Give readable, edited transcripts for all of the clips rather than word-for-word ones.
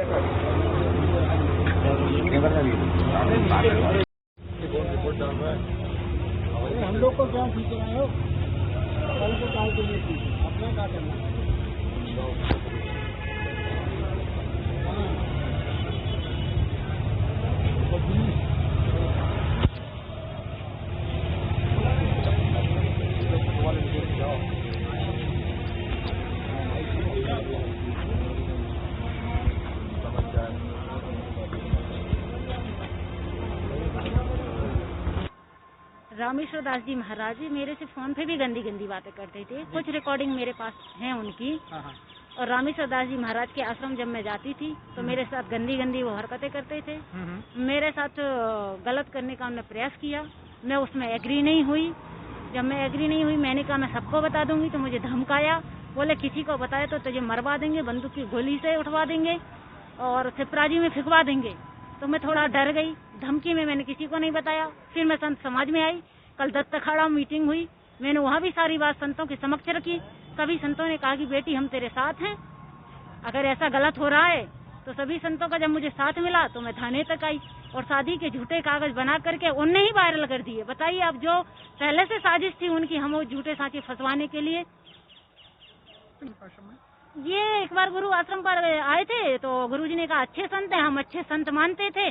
हम लोग को क्या ठीक है, कल को काल को नहीं ठीक है, अपना क्या करना है। रामेश्वर दास जी महाराज मेरे से फोन पे भी गंदी गंदी बातें करते थे। कुछ रिकॉर्डिंग मेरे पास हैं उनकी। और रामेश्वर दास जी महाराज के आश्रम जब मैं जाती थी तो मेरे साथ गंदी गंदी वो हरकतें करते थे। मेरे साथ गलत करने का उन्होंने प्रयास किया, मैं उसमें एग्री नहीं हुई। जब मैं एग्री नहीं हुई, मैंने कहा मैं सबको बता दूंगी, तो मुझे धमकाया। बोले किसी को बताया तो तुझे मरवा देंगे, बंदूक की गोली से उठवा देंगे और सिपराजी में फिकवा देंगे। तो मैं थोड़ा डर गई, धमकी में मैंने किसी को नहीं बताया। फिर मैं संत समाज में आई, कल दत्त अखाड़ा मीटिंग हुई, मैंने वहाँ भी सारी बात संतों के समक्ष रखी। सभी संतों ने कहा कि बेटी हम तेरे साथ हैं, अगर ऐसा गलत हो रहा है तो सभी संतों का जब मुझे साथ मिला तो मैं थाने तक आई और शादी के झूठे कागज बना करके उनने ही वायरल कर दिए। बताइए, अब जो पहले से साजिश थी उनकी हम वो झूठे साँचे फंसवाने के लिए। ये एक बार गुरु आश्रम पर आए थे तो गुरुजी ने कहा अच्छे संत हैं, हम अच्छे संत मानते थे,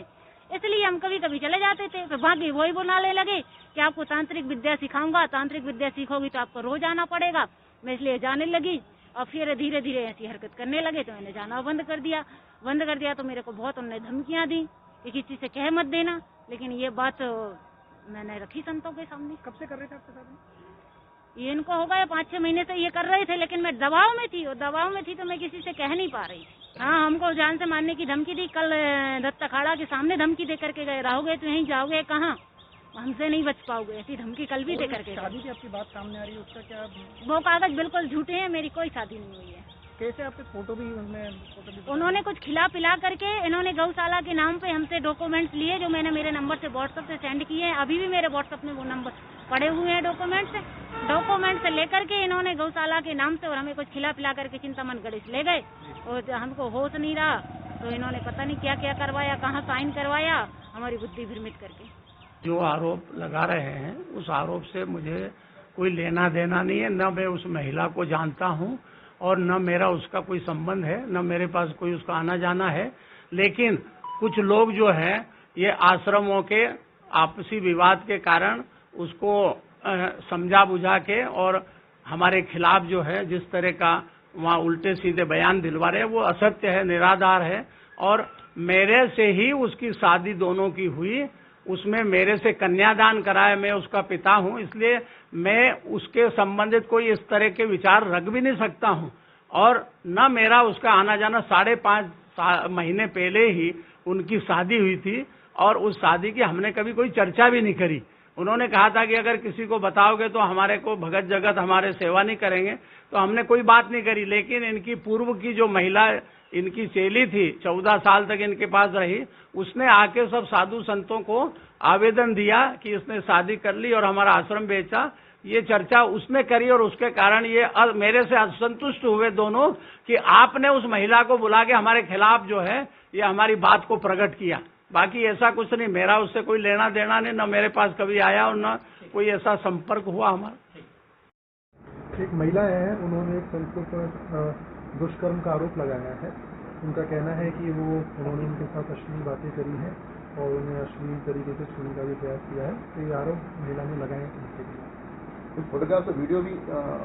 इसलिए हम कभी कभी चले जाते थे। फिर बाकी वही बोलने लगे कि आपको तांत्रिक विद्या सिखाऊंगा, तांत्रिक विद्या सीखोगी तो आपको रोज आना पड़ेगा। मैं इसलिए जाने लगी और फिर धीरे धीरे ऐसी हरकत करने लगे तो मैंने जाना बंद कर दिया। तो मेरे को बहुत उन्होंने धमकियां दी कि किसी से कह मत देना, लेकिन ये बात मैंने रखी संतों के सामने। कब से कर रहे थे आपके साथ? ये इनको हो गया 5-6 महीने से ये कर रहे थे, लेकिन मैं दबाव में थी, और दबाव में थी तो मैं किसी से कह नहीं पा रही। हाँ, हमको जान से मारने की धमकी दी। कल दत्त अखाड़ा के सामने धमकी दे करके गए, रहोगे तो यहीं जाओगे, कहाँ हमसे नहीं बच पाओगे, ऐसी धमकी कल भी दे करके। शादी की आपकी बात सामने आ रही है, उसका क्या? वो कागज बिल्कुल झूठे हैं, मेरी कोई शादी नहीं हुई है। कैसे? आपके फोटो भी उन्होंने कुछ खिला पिला करके इन्होंने गौशाला के नाम पे हमसे डॉक्यूमेंट्स लिए, जो मैंने मेरे नंबर से व्हाट्सएप से सेंड किए हैं। अभी भी मेरे व्हाट्सएप में वो नंबर पड़े हुए हैं डॉक्यूमेंट्स लेकर के इन्होंने गौशाला के नाम से, और हमें कुछ खिला पिला करके चिंतामन गणेश ले गए और हमको होश नहीं रहा तो इन्होंने पता नहीं क्या क्या करवाया, कहाँ साइन करवाया, हमारी बुद्धि भ्रमित करके। जो आरोप लगा रहे हैं उस आरोप से मुझे कोई लेना देना नहीं है, न मैं उस महिला को जानता हूं और न मेरा उसका कोई संबंध है, न मेरे पास कोई उसका आना जाना है। लेकिन कुछ लोग जो है ये आश्रमों के आपसी विवाद के कारण उसको समझा बुझा के और हमारे खिलाफ जो है जिस तरह का वहाँ उल्टे सीधे बयान दिलवा रहे हैं वो असत्य है, निराधार है। और मेरे से ही उसकी शादी दोनों की हुई, उसमें मेरे से कन्यादान कराया, मैं उसका पिता हूं, इसलिए मैं उसके संबंधित कोई इस तरह के विचार रख भी नहीं सकता हूं। और न मेरा उसका आना जाना, 5.5 महीने पहले ही उनकी शादी हुई थी और उस शादी की हमने कभी कोई चर्चा भी नहीं करी। उन्होंने कहा था कि अगर किसी को बताओगे तो हमारे को भगत जगत हमारे सेवा नहीं करेंगे, तो हमने कोई बात नहीं करी। लेकिन इनकी पूर्व की जो महिला इनकी चेली थी, 14 साल तक इनके पास रही, उसने आके सब साधु संतों को आवेदन दिया कि इसने शादी कर ली और हमारा आश्रम बेचा। ये चर्चा उसने करी और उसके कारण ये मेरे से असंतुष्ट हुए दोनों कि आपने उस महिला को बुला के हमारे खिलाफ जो है ये हमारी बात को प्रकट किया। बाकी ऐसा कुछ नहीं, मेरा उससे कोई लेना देना नहीं, न मेरे पास कभी आया और न कोई ऐसा संपर्क हुआ हमारा। एक महिला है, उन्होंने एक संत पर दुष्कर्म का आरोप लगाया है। उनका कहना है कि उन्होंने उनके साथ अश्लील बातें करी हैं और उन्हें अश्लील तरीके से छूने का भी प्रयास किया है। तो ये आरोप महिला ने लगाए हैं। कुछ फोटोग्राफ और वीडियो भी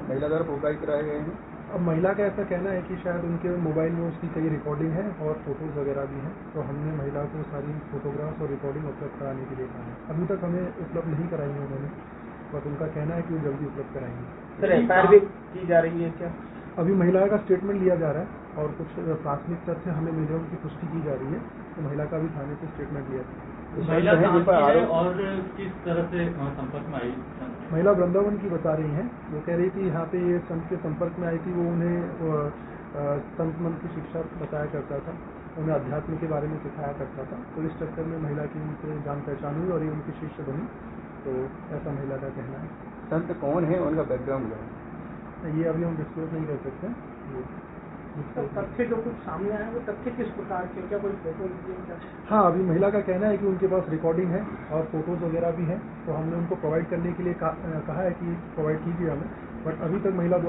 महिला द्वारा प्रोवाइड कराए गए हैं। अब महिला का ऐसा कहना है कि शायद उनके मोबाइल में उसकी कई रिकॉर्डिंग है और फोटोज वगैरह भी हैं, तो हमने महिला को सारी फोटोग्राफ्स और रिकॉर्डिंग उपलब्ध कराने के लिए कहा है। अभी तक हमें उपलब्ध नहीं कराई है उन्होंने, बस उनका कहना है कि वो जल्दी उपलब्ध कराएंगे। सर, एफआईआर भी की जा रही है क्या? अभी महिला का स्टेटमेंट लिया जा रहा है और कुछ प्राथमिक तथ्य हमें मिले उनकी पुष्टि की जा रही है, तो महिला का भी थाने से स्टेटमेंट लिया था। और किस तरह से संपर्क में आई? महिला वृंदावन की बता रही हैं। वो कह रही थी यहाँ पे ये संत के संपर्क में आई थी, वो उन्हें संत मन की शिक्षा बताया करता था, उन्हें अध्यात्म के बारे में सिखाया करता था। तो इस चक्कर में महिला की उनसे जान पहचान हुई और ये उनकी शिष्य बनी। तो ऐसा महिला का कहना है। संत कौन है, उनका बैकग्राउंड क्या है, ये अभी हम डिस्क्लोज नहीं कर सकते। तथ्य जो कुछ सामने आए वो तथ्य किस प्रकार के, क्या कोई फोटो? हाँ, अभी महिला का कहना है कि उनके पास रिकॉर्डिंग है और फोटोज वगैरह भी हैं, तो हमने उनको प्रोवाइड करने के लिए कहा है कि प्रोवाइड कीजिए हमें, बट अभी तक महिला